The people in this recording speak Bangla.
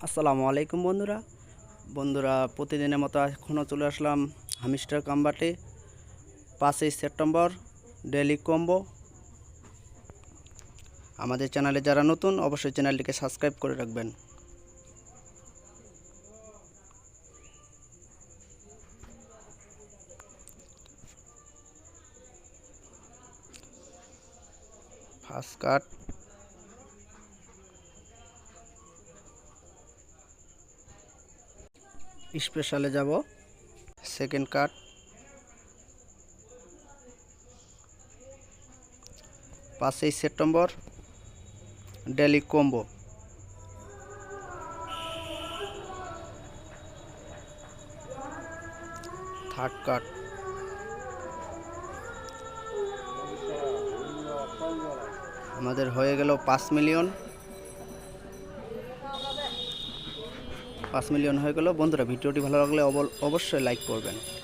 আসসালামু আলাইকুম বন্ধুরা প্রতিদিনের মতো এখনও চলে আসলাম হামিস্টার কাম্বাটে 5ই সেপ্টেম্বর ডেইলি কম্বো। আমাদের চ্যানেলে যারা নতুন অবশ্যই চ্যানেলটিকে সাবস্ক্রাইব করে রাখবেন। ফার্স্ট কাট, স্পেশালে যাব। সেকেন্ড কাট, 5ই সেপ্টেম্বর ডেইলি কম্বো। থার্ড কাট, আমাদের হয়ে গেল 5 মিলিয়ন হয়ে গেল। বন্ধুরা ভিডিওটি ভালো লাগলে অবশ্যই লাইক করবেন।